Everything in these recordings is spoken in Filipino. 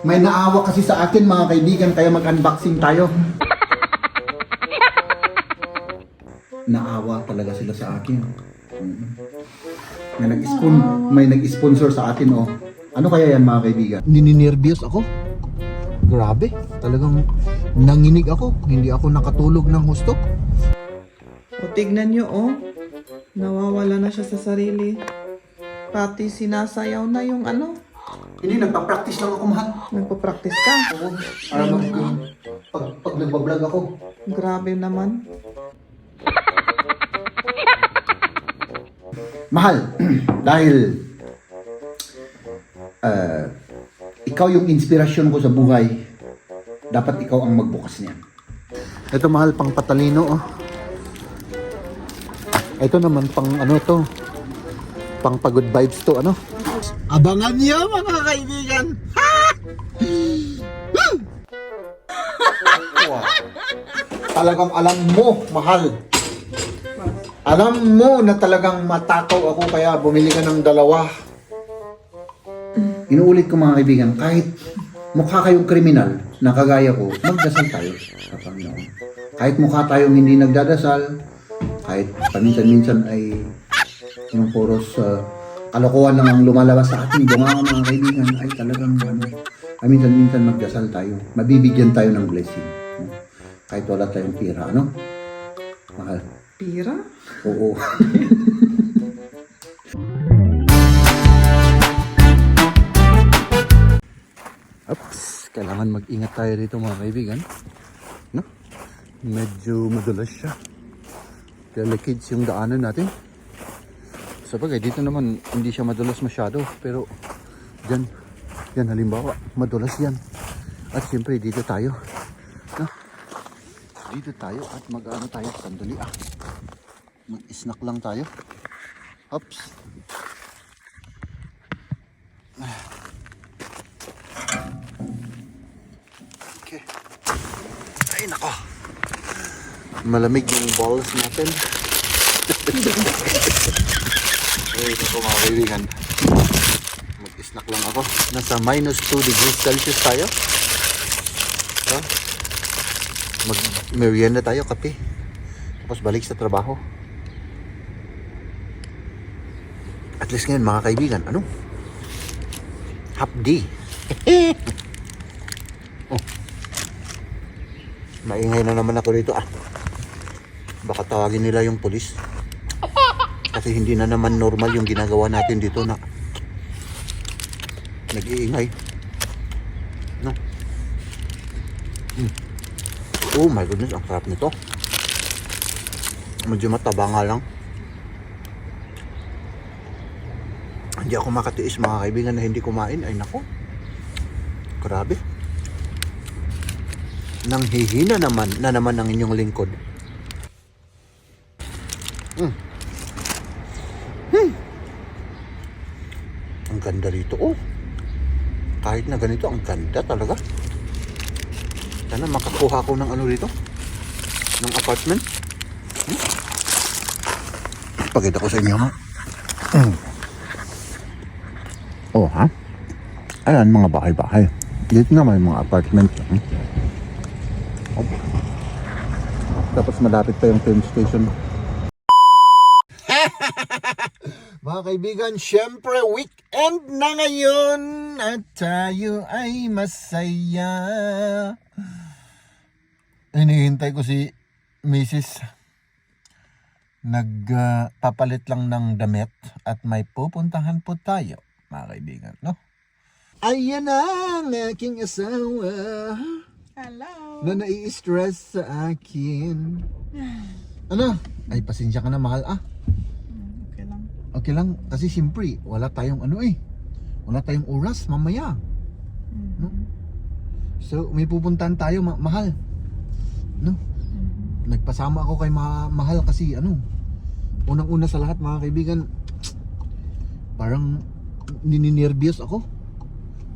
May naawa kasi sa akin mga kaibigan, kaya mag-unboxing tayo. Naawa talaga sila sa akin. May nag-sponsor sa atin, oh. Ano kaya yan mga kaibigan? Nininervyos ako. Grabe, talagang nanginig ako. Hindi ako nakatulog ng husto. O tignan nyo, oh. Nawawala na siya sa sarili. Pati sinasayaw na yung ano. Hindi, nagpa-practice lang ako, mahal. Nagpa-practice ka. Oo. Pag nagbablog ako. Grabe naman. Mahal, dahil ikaw yung inspirasyon ko sa buhay, dapat ikaw ang magbukas niyan. Ito mahal, pang patalino, oh. Ito naman pang ano to, pang pagod vibes to, ano. Abangan niyo mga kaibigan. Wow. Talagang alam mo, mahal. Alam mo na talagang matakaw ako kaya bumili ka ng dalawa. Inuulit ko mga kaibigan, kahit mukha kayong kriminal na kagaya ko, magdasal tayo sa Panginoon. Kahit mukha tayong hindi nagdadasal, kahit paminsan-minsan ay yung puros kalokohan lang ang lumalabas sa ating bunga mga kaibigan, ay talagang minsan-minsan magdasal tayo. Mabibigyan tayo ng blessing. Kahit wala tayong pira, ano? Mahal. Pira? Oo. Oops, kailangan mag-ingat tayo dito mga kaibigan. No? Medyo madulas siya. Delicate yung daanan natin. Sabagay, dito naman hindi siya madulas masyado. Pero dyan halimbawa, madulas yan. At siyempre dito tayo. No? Dito tayo at mag-ano tayo. Sandali mag-snack lang tayo. Oops. Okay. Ay nako. Malamig yung balls natin. Ay nako mga kaibigan. Mag-snack lang ako. Nasa minus 2 degrees Celsius tayo. So, mag-merienda tayo, kape. Tapos balik sa trabaho. At least ngayon mga kaibigan, ano? Half day. Oh. Maingay na naman ako dito Baka tawagin nila yung pulis. Kasi hindi na naman normal yung ginagawa natin dito na nag-iingay. No? Oh my goodness, ang sarap nito. Medyo mataba nga lang. Hindi ako makatiis mga kaibigan na hindi kumain. Ay nako. Grabe. Nanghihina naman ang inyong lingkod. Ang ganda rito, oh. Kahit na ganito, ang ganda talaga. Sana makakuha ko ng ano rito, ng apartment. Pakita ko sa inyo, ha. Oh, ha? Ayan, mga bahay-bahay. Dito na may mga apartment. Oh. Tapos malapit pa yung train station. Mga kaibigan, syempre weekend na ngayon at tayo ay masaya. Hinihintay ko si Mrs. Nagpapalit lang ng damit at may pupuntahan po tayo, mga kaibigan, no? Ayan ang aking asawa. Hello. Na nai-stress sa akin. Ano? Ay, pasensya ka na, mahal, Okay lang. Okay lang, kasi siyempre, wala tayong wala tayong oras mamaya. No? So, may pupuntahan tayo, mahal. No? Nagpasama ako kay mahal kasi unang-una sa lahat mga kaibigan, parang nininervyos ako.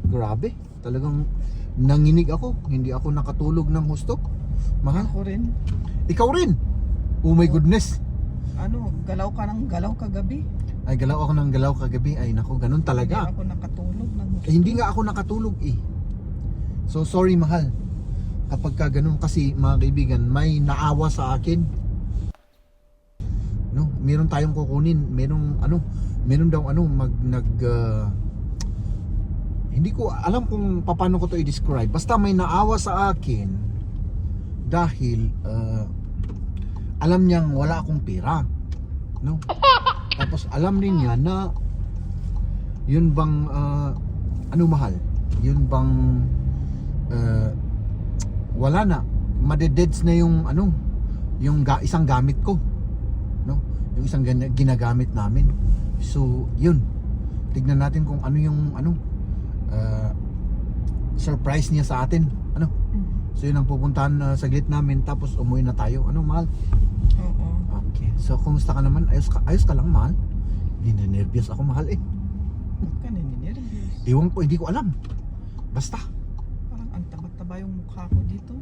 Grabe, talagang nanginig ako. Hindi ako nakatulog ng husto. Mahal? Ako rin. Ikaw rin. Oh my goodness. Ano, galaw ka ng galaw kagabi. Ay, galaw ako ng galaw kagabi. Ay, naku, ganun Hindi talaga. ako nakatulog ng Eh, hindi nga ako nakatulog eh. So, sorry mahal. Kapag ka ganun kasi, mga kaibigan, may naawa sa akin. No, meron tayong kukunin. Meron daw hindi ko alam kung paano ko to i-describe. Basta may naawa sa akin dahil alam niyang wala akong pera. No? Tapos alam din niya na yun bang mahal? Yun bang wala na. Madededs na yung isang gamit ko. No? Yung isang ginagamit namin. So, yun. Tignan natin kung ano yung surprise niya sa atin. So yun ang pupuntahan saglit namin tapos umuwi na tayo. Mahal? Oo. Okay. So kumusta ka naman? Ayos ka lang, mahal? Ninenervyos ako, mahal eh. Ba't ka nininervyos? Ewan ko, hindi ko alam. Basta. Parang ang taba-taba yung mukha ko dito.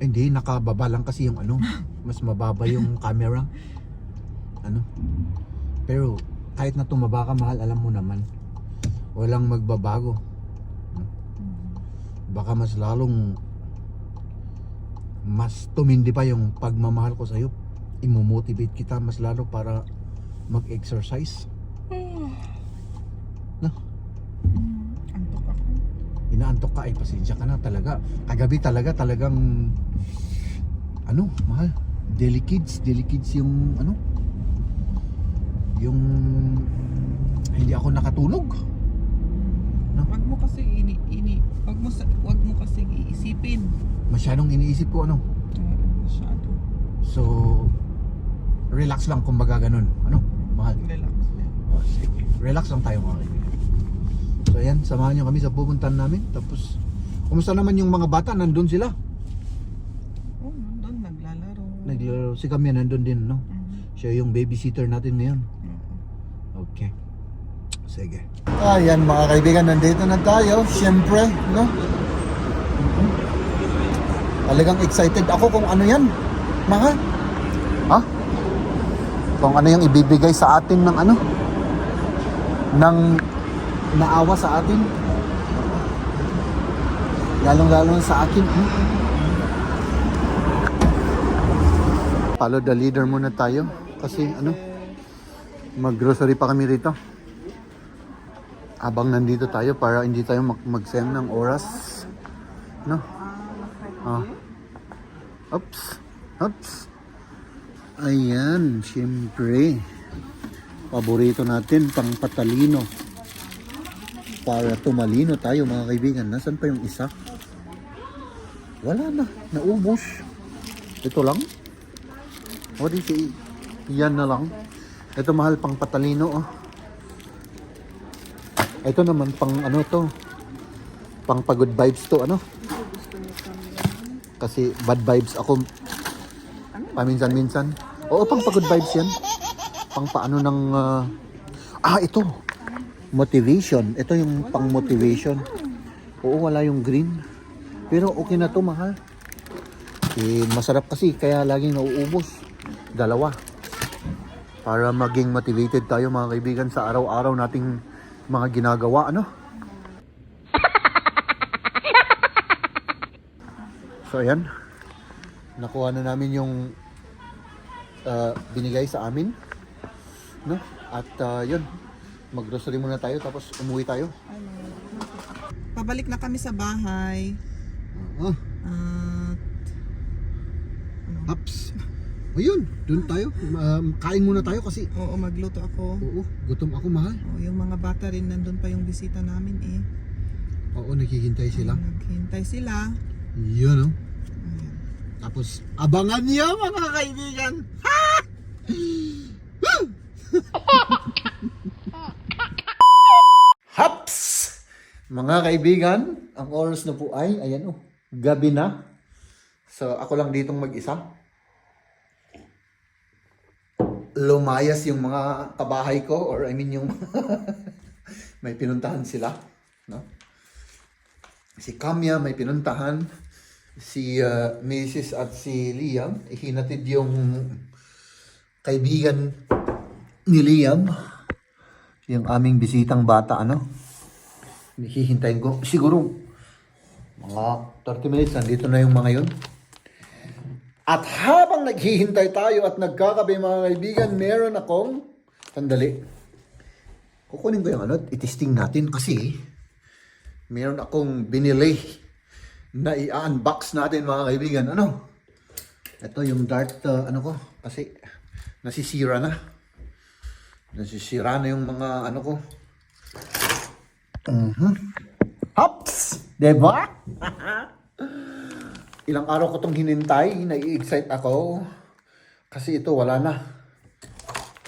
Hindi, nakababa lang kasi yung mas mababa yung camera. Pero kahit na tumaba ka, mahal, alam mo naman, walang magbabago. Baka mas tumindi pa yung pagmamahal ko sa'yo. Imo-motivate kita mas lalo para mag-exercise. No? Antok ako. Inaantok ka, pasensya ka na talaga. Kagabi talagang mahal, delikids yung yung hindi ako nakatulog. Wag mo kasi wag mo kasi iisipin. Masyadong iniisip ko Masyado. So relax lang kumbaga ganun. Mahal. Relax. Sige. Relax lang tayo, mga kaibigan. So ayan, samahan niyo kami sa pupuntahan namin. Tapos kumusta naman yung mga bata? Nandun sila. Oh, nandun Naglalaro si Kamya, nandun din, no? Siya yung babysitter natin ngayon. Okay. Sige. Ayan, mga kaibigan, nandito na tayo. Siyempre, no? Talagang excited ako kung ano yan. Mahal. Ha? Kung ano yung ibibigay sa atin ng ng naawa sa atin. Lalong-lalo sa akin. Follow the leader muna tayo. Kasi mag-grocery pa kami rito. Habang nandito tayo para hindi tayo magsayang ng oras. No? Oops. Ayan, syempre. Paborito natin, pang patalino. Para tumalino tayo, mga kaibigan. Nasaan pa yung isa? Wala na, naubos. Ito lang. What is it? Yan na lang. Ito, mahal, pang patalino. Ito naman pang to. Pang pagod vibes to, Kasi bad vibes ako paminsan-minsan. Oo, pang pagod vibes yan. Pang paano ng ito. Motivation. Ito yung pang motivation. Oo, wala yung green. Pero okay na to, mahal. Masarap kasi kaya laging nauubos. Dalawa. Para maging motivated tayo, mga kaibigan, sa araw-araw nating mga ginagawa, So ayan, nakuha na namin yung binigay sa amin, no? At yun, mag-grocery muna tayo tapos umuwi tayo. Pabalik na kami sa bahay. Ups. Ayun, dun tayo. Kain muna tayo kasi. Oo, magluto ako. Oo, gutom ako, mahal. Oo, yung mga bata rin nandun pa yung bisita namin eh. Oo, naghihintay sila. Naghihintay sila. Yun, Tapos, abangan niyo, mga kaibigan. Ha! Haps! Mga kaibigan, ang oras na po ay, ayan gabi na. So, ako lang ditong mag-isa. Lumayas yung mga kabahay ko, or I mean yung may pinuntahan sila, no? Si Kamya may pinuntahan, si Mrs. at si Liam. Hinatid yung kaibigan ni Liam. Yung aming bisitang bata, ano? Hihintayin ko. Siguro, mga 30 minutes, nandito na yung mga yun. At habang naghihintay tayo at nagkakape mga kaibigan, meron akong, sandali, kukunin ko yung ano, itesting natin kasi meron akong binili na i-unbox natin mga kaibigan. Ano? Ito yung dart, ano ko, kasi nasisira na. Nasisira na yung mga ano ko. Hops! Diba? Ilang araw ko itong hinintay, nai-excite ako. Kasi ito, wala na.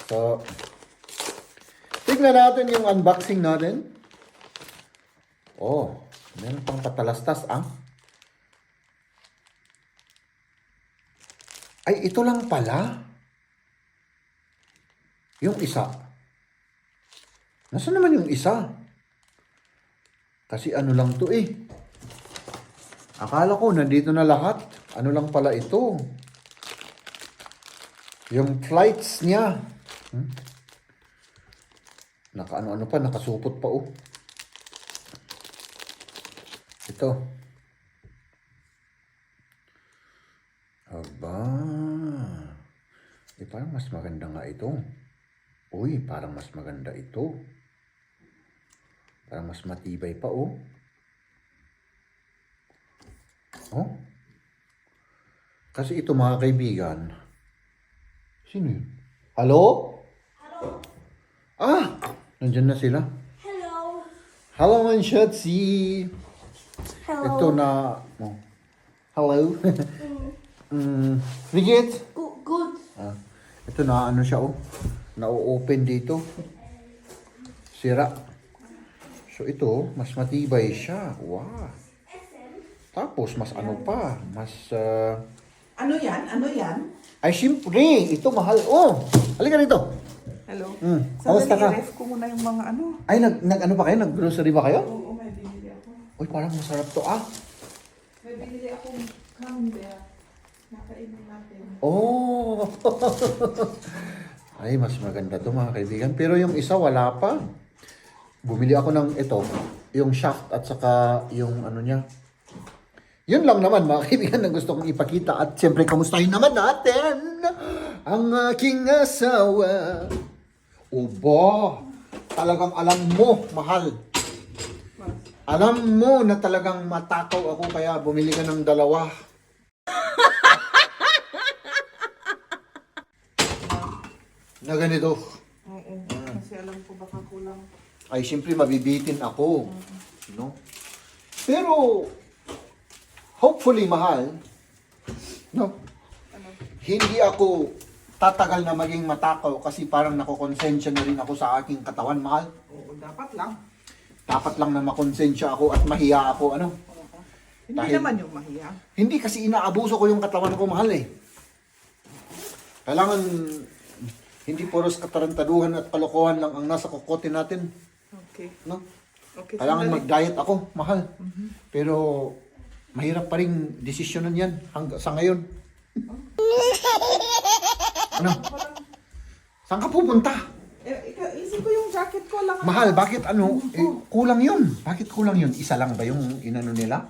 So, tignan natin yung unboxing natin. Oh, meron pang patalastas, ah. Ay, ito lang pala. Yung isa. Nasaan naman yung isa? Kasi ano lang to eh. Akala ko nandito na lahat. Ano lang pala ito? Yung flights niya. Naka-ano-ano pa, nakasupot pa oh. Ito. Aba. Parang mas maganda nga ito. Uy, parang mas maganda ito. Parang mas matibay pa oh. Oh? Kasi ito mga kaibigan. Sino yun? Hello? Hello. Ah! Nandyan na sila. Hello. Hello, Manshotzi. Hello. Ito na... Oh. Hello. Wie geht's? Good. Ah, ito na ano siya oh. Na-open dito. Sira. So ito, mas matibay siya. Wow. Tapos mas ano pa, mas Ano yan? Ano yan? ay syempre, ito mahal. Oh, halika dito. Hello? Kamusta ka? i-ref ko muna yung mga ano. Ay nag ano pa kayo? Nag-grocery ba kayo? Oo, may binili ako. Uy, parang masarap to ah. May binili akong camembert. Nakainom natin. Oh. Ay, mas maganda to mga kaibigan. Pero yung isa wala pa. Bumili ako ng ito, yung shaft at saka yung ano niya. Yun lang naman mga kaibigan na gusto kong ipakita. At siyempre, kamustahin naman natin ang aking asawa. Ubo, talagang alam mo, mahal. Alam mo na talagang matakaw ako kaya bumili ka ng dalawa. Na ganito. Oo, kasi alam ko baka kulang. Ay, siyempre mabibitin ako. No? Pero, hopefully, mahal, no? Hindi ako tatagal na maging matakaw kasi parang nakukonsensya na rin ako sa aking katawan, mahal. Oo, dapat lang. Dapat lang na makonsensya ako at mahiya ako, ano? Hindi Dahil- naman yung mahiya. Hindi kasi inaabuso ko yung katawan ko, mahal eh. Kailangan hindi puros katarantaduhan at kalokohan lang ang nasa kokote natin, Okay. no? Okay, Kailangan sandali. mag-diet ako, mahal. Pero mahirap pa rin desisyonan yan sa ngayon. Ano? Saan ka pupunta? Isip ko yung jacket ko lang. Mahal, bakit ano? Kulang yun. Bakit kulang yun? Isa lang ba yung inano nila?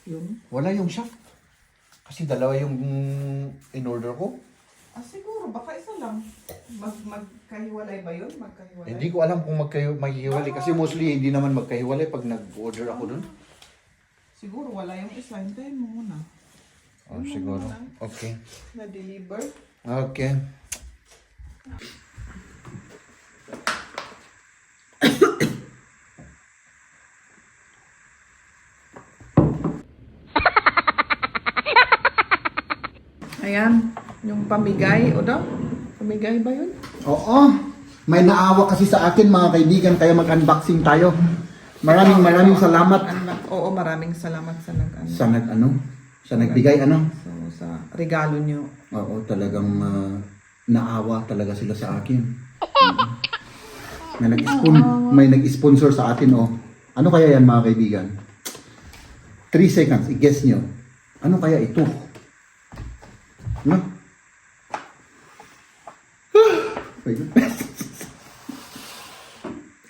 Yun. Wala yung shop. Kasi dalawa yung in-order ko. Ah, siguro, baka isa lang. Magkahiwalay ba yun? Magkahiwalay? Hindi ko alam kung maghihiwalay. Kasi mostly hindi naman magkahiwalay pag nag-order ako dun. Siguro wala yung isa. Hintayin mo muna. Oh, siguro. Okay. Na-deliver. Okay. Ayan, yung pamigay, o daw? Pamigay ba yun? Oo. May naawa kasi sa akin mga kaibigan kaya mag-unboxing tayo. Maraming salamat Oo, maraming salamat sa nag-ano. sa nagbigay So, sa regalo nyo. Oo, talagang naawa talaga sila sa akin. May nag-sponsor sa atin oh. Ano kaya yan mga kaibigan? 3 seconds, i-guess nyo. Ano kaya ito? No? My goodness.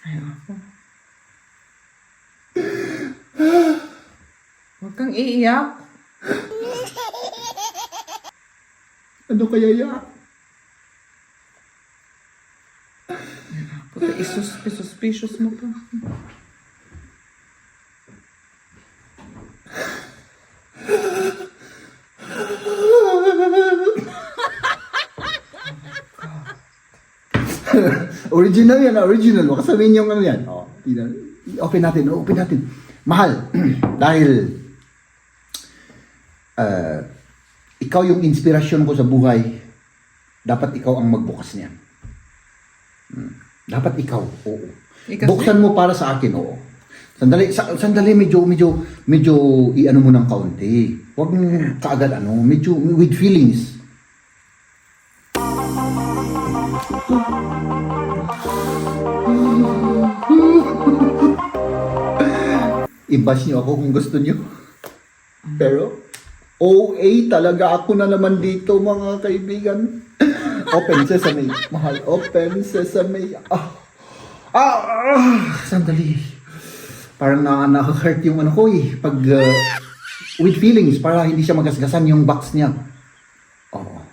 Ay, ako. Huwag kang iiyak. Ano kaya yan? Puta, suspicious mo pa. Original yan, original. Baka sabihin yung ano yan. Oh, open natin, open natin. Mahal, dahil ikaw yung inspirasyon ko sa buhay, dapat ikaw ang magbukas niyan. Dapat ikaw, oo. Ikaw, Buksan mo para sa akin, oo. Sandali, medyo i-ano mo ng kaunti. Huwag mong kaagad medyo with feelings. I-bash niyo ako kung gusto niyo. Pero, OA talaga ako na naman dito, mga kaibigan. Open sesame, mahal. Open sesame. Sandali. Parang na-hurt yung ano ko eh. Pag, with feelings, para hindi siya magasgasan yung box niya. Oo.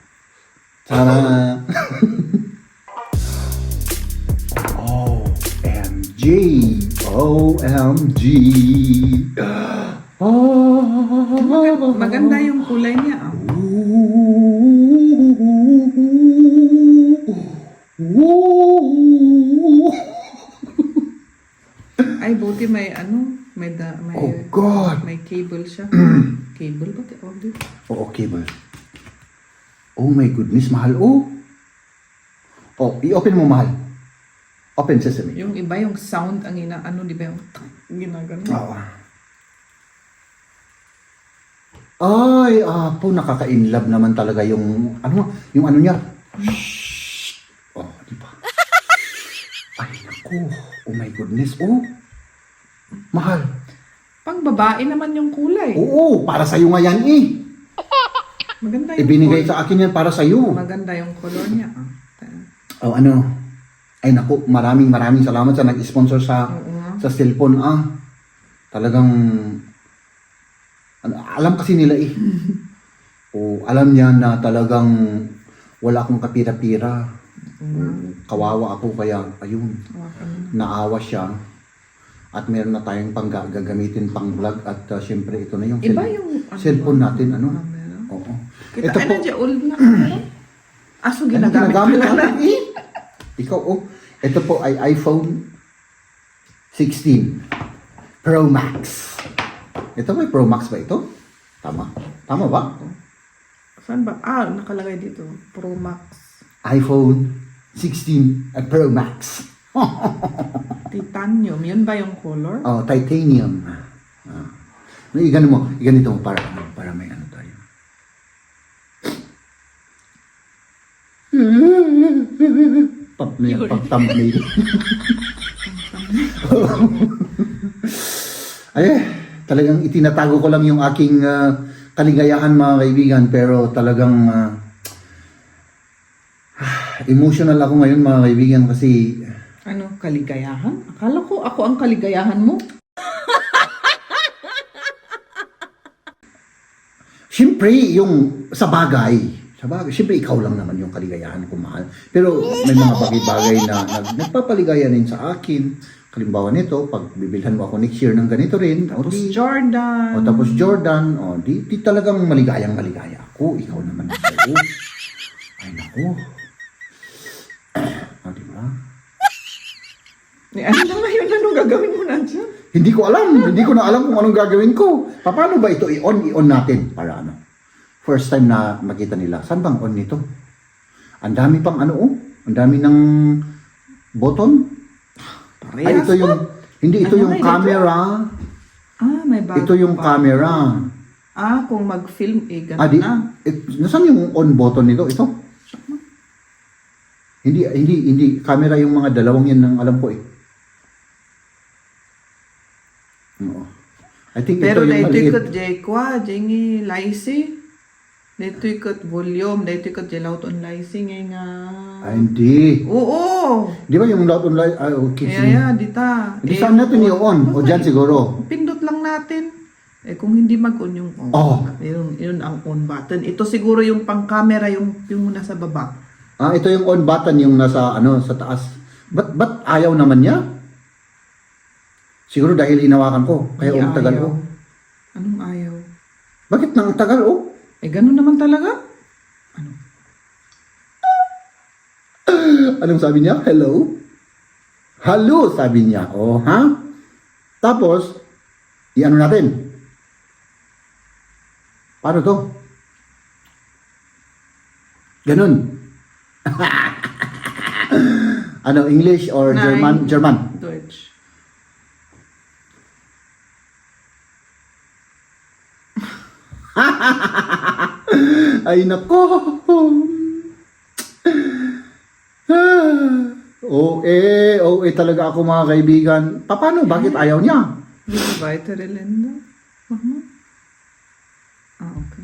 Sana. OMG. OMG. maganda yung kulay niya. Ah. Ay, buti may Oh God! may cable siya. Cable ba? Oo, cable. Oh my goodness, mahal. Oh, i-open mo, mahal. Open sesame. Yung iba, yung sound ang di ba yung ginagano? Oo. Ay, nakaka-inlove naman talaga yung ano niya. Shhh. Oh, di ba? Ay, naku. Oh my goodness. Oh, mahal. Pang babae naman yung kulay. Oo, para sa'yo nga yan eh. Maganda yung Ibinigay color. sa akin yan para sa'yo. Maganda yung color niya. Ah. Oh, ay naku, maraming salamat sa nag-sponsor sa cellphone. Talagang alam kasi nila eh. Alam niya na talagang wala akong kapira-pira. Kawawa ako kaya ayun. Naawa siya. At meron na tayong gagamitin pang vlog at syempre ito na yung Iba yung cellphone natin camera. Oo. Kita, Ito po. dyan, old na camera. So ginagamit ko lang natin eh. Ikaw, ito po ay iPhone 16 Pro Max. Ito ba Pro Max ba ito? Tama? Tama ba? Saan ba? Nakalagay dito. Pro Max. iPhone 16 Pro Max. Titanium. Yun ba yung color? Oh, titanium. Iganito mo para may ano tayo. Pag-thumbnail. Ay, talagang itinatago ko lang yung aking kaligayahan, mga kaibigan, pero talagang emotional ako ngayon, mga kaibigan, kasi Kaligayahan? Akala ko ako ang kaligayahan mo. siyempre yung sa bagay, siyempre ikaw lang naman yung kaligayahan ko, mahal. Pero may mga bagay-bagay na nagpapaligaya rin sa akin. Kalimbawa nito, pag bibilhan mo ako next year ng ganito rin, Tapos Jordan. tapos Jordan, di talagang maligaya ako. Ikaw naman ako. Ay, naku. Di ba? Ano na ngayon? Anong gagawin mo na dyan? Hindi ko na alam kung anong gagawin ko. Paano ba ito i-on natin para ano? First time na makita nila. Saan bang on nito? Ang dami pang ang dami ng button. Ay, ito yung, hindi, ito yung camera. May bago. Ito yung camera. Kung mag-film, ganun na. Nasaan yung on button nito? Ito? Hindi. Camera yung mga dalawang yan ng alam ko eh. Oo. I think Pero ito yung dahito maliit. ikat jay kwa, jay laisi. Dahito ikat volume, dahito ikat jay laut on laisi ngay nga. Ay, hindi. Oo! Di ba yung loud online? Ay, okay. sige. Yeah, dita. Hindi saan natin i-on? O dyan siguro. Pindot lang natin. Eh kung hindi mag-on yung on, Oh. yun ang on button. Ito siguro yung pang-camera, yung nasa baba. Ah, ito yung on button yung nasa sa taas. Ba't ayaw naman niya? Siguro dahil hinawakan ko. Kaya Hindi tagal ayaw. ko. Anong ayaw? Bakit nang tagal Eh ganun naman talaga. Anong sabi niya? Hello? Hello, sabi niya. Oh, ha? Tapos, i-ano natin? Paano to? Ganun. Ano, English or Nein. German? German. Deutsch. Ay, nako. OA talaga ako mga kaibigan. Paano? Bakit ayaw niya? Bitte weitere Länder? Mach mal. Ah, okay.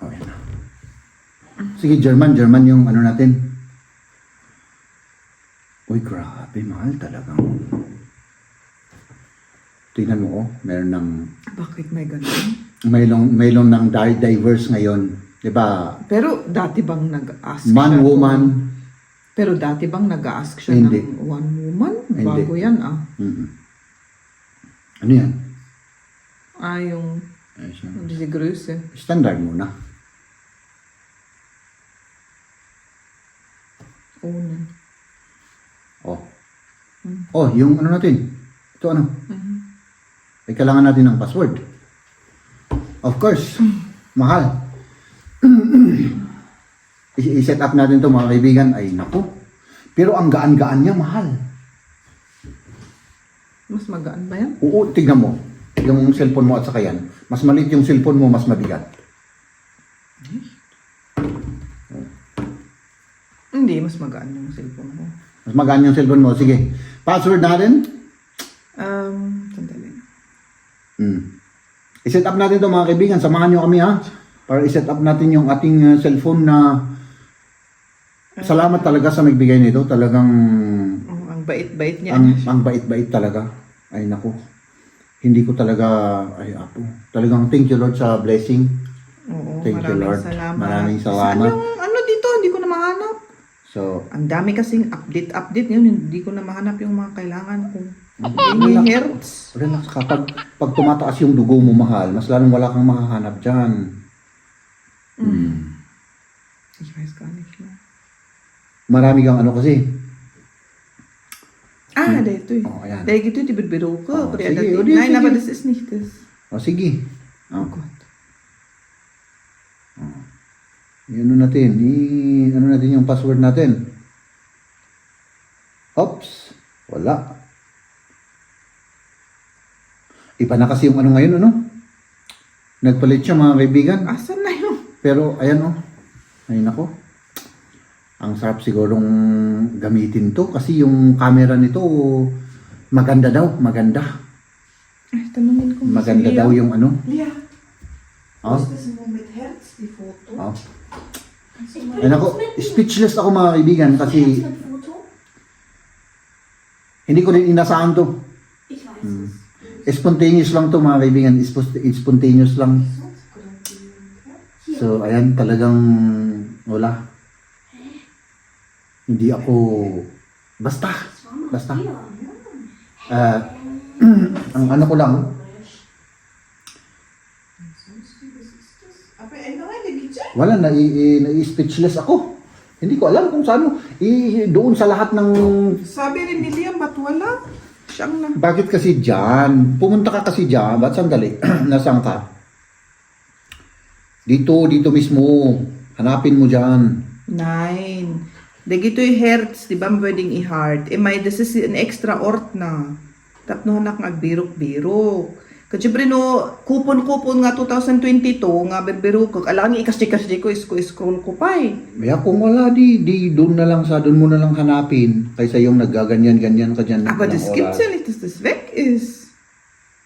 Okay na. Sige, German yung ano natin. Uy, grabe, mahal talagang. Tingnan mo, oh, meron ng, Bakit may ganun? mayroon ng diverse ngayon. Diba? Pero dati bang nag-ask Man, siya? woman. Pero dati bang nag-ask siya Hindi. ng one woman? Hindi. Bago yan ah. Mm-mm. Ano yan? Ah, yung Ay, siya. diese Größe. Standard muna. Ohne. Oh. Oh, yung ano natin. Ito ano? Ay, kailangan natin ng password. Of course. Mahal. I-set up natin to mga kaibigan. Ay, naku. Pero ang gaan-gaan niya, mahal. Mas magaan ba yan? Oo, tignan mo. Yung cellphone mo at saka yan. Mas maliit yung cellphone mo, mas mabigat. Hindi, mas magaan yung cellphone mo. Mas magaan yung cellphone mo. Sige. Password natin. Sandali. I-set up natin to mga kaibigan. Samahan nyo kami ha. Para i-set up natin yung ating cellphone na salamat talaga sa nagbigay nito. Talagang Oh, ang bait-bait niya. ang bait-bait talaga. Ay naku. Hindi ko talaga, ay apo. Talagang thank you Lord sa blessing. Oo, Thank you, maraming Lord. salamat. Maraming salamat. Saan yung ano dito? Hindi ko na mahanap. So, Ang dami kasing update ngayon. Hindi ko na mahanap yung mga kailangan kong yung hertz. relax ka. Pag tumataas yung dugo mo mahal, mas lalong wala kang makahanap dyan. Ich weiß gar nicht mehr. Marami kang ano kasi. Ah, da ito eh. Oh, ayan. Da gibt es die Berufe. Oh, aber sige, das, o, di, nein, sige. aber das ist nicht das. O sige. Oh Gott. Ano natin? Ano natin yung password natin? Oops. Wala. Iba na kasi yung ano ngayon, ano? Nagpalit siya mga kaibigan. Asan na yun? Pero ayan oh. Ay nako. Ang sarap sigurong gamitin to kasi yung camera nito maganda daw, maganda. Ay, tanungin ko. Maganda daw yung ano. Lia, Oh. ist das nur mit Herz, die Foto? Oh. Ay nako, speechless ako mga kaibigan kasi Mit Foto? hindi ko rin inasahan to. Ich weiß es. Spontaneous lang to mga kaibigan, spontaneous lang. So ayan talagang wala. Hindi ako basta. Ang ano ko lang, Aber eno nga, nagigit siya. wala na-speechless ako. Hindi ko alam kung saan doon sa lahat ng Sabi rin ni Liam, ba't wala? Siyang na. bakit kasi diyan? Pumunta ka kasi diyan, ba't sandali? Nasaan ka? Dito mismo. Hanapin mo diyan. Nein. Da gibt es Herz, di ba pwedeng i-heart? Eh may, das ist ein extra Ort na. Tapno hanak nagbirok-birok. Kasi no, kupon-kupon nga 2022, nga birbirok. Alam ni ikas-ikas ko, scroll ko pa eh. Kaya kung wala di doon mo na lang hanapin kaysa yung naggaganyan-ganyan ka diyan Aber das gibt's ja nicht, dass das weg ist.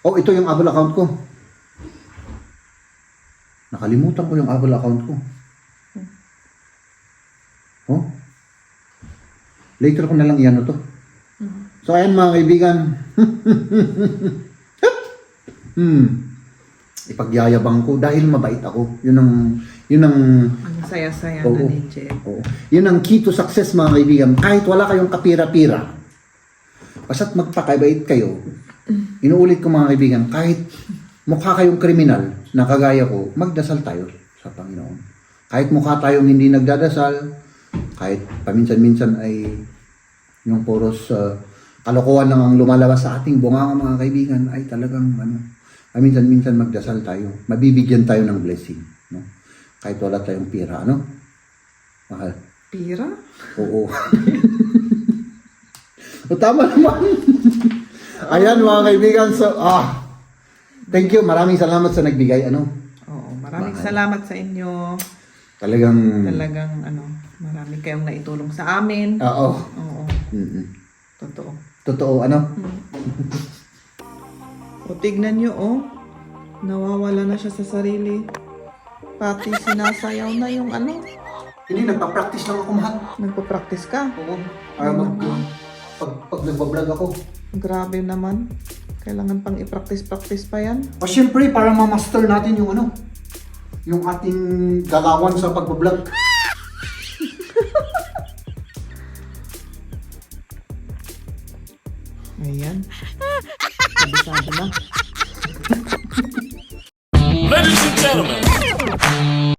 Oh, ito yung Apple account ko. Nakalimutan ko yung Apple account ko. Oh. Later ko na lang yan to. So ayan mga kaibigan. Ipagyayabang ko dahil mabait ako. Yun ang Ang saya-saya Oo. na ni Jeff. Oo. Yun ang key to success mga kaibigan. Kahit wala kayong kapira-pira, basta't magpakabait kayo. Inuulit ko mga kaibigan, kahit mukha kayong kriminal na kagaya ko, magdasal tayo sa Panginoon. Kahit mukha tayong hindi nagdadasal, kahit paminsan-minsan ay yung puros kalokohan lang ang lumalabas sa ating bunganga mga kaibigan, ay talagang paminsan-minsan magdasal tayo. Mabibigyan tayo ng blessing. No? Kahit wala tayong pira, ano? Mahal. Pira? Oo. O, tama naman. Ayan mga kaibigan. So, thank you. Maraming salamat sa nagbigay. Oo, maraming Mahal. salamat sa inyo. Talagang... Marami kayong naitulong sa amin. Oo. Oo, Mm-mm. totoo. Totoo, O, tignan nyo, nawawala na siya sa sarili. Pati sinasayaw na yung Hindi, nagpa-practice lang ako, mahal. nagpo-practice ka. Oo. Para pag nagbablog ako. Grabe naman. Kailangan pang i-practice pa yan. O syempre, para ma-master natin yung yung ating galawan sa pagbablog. Ayan. Kabisado na.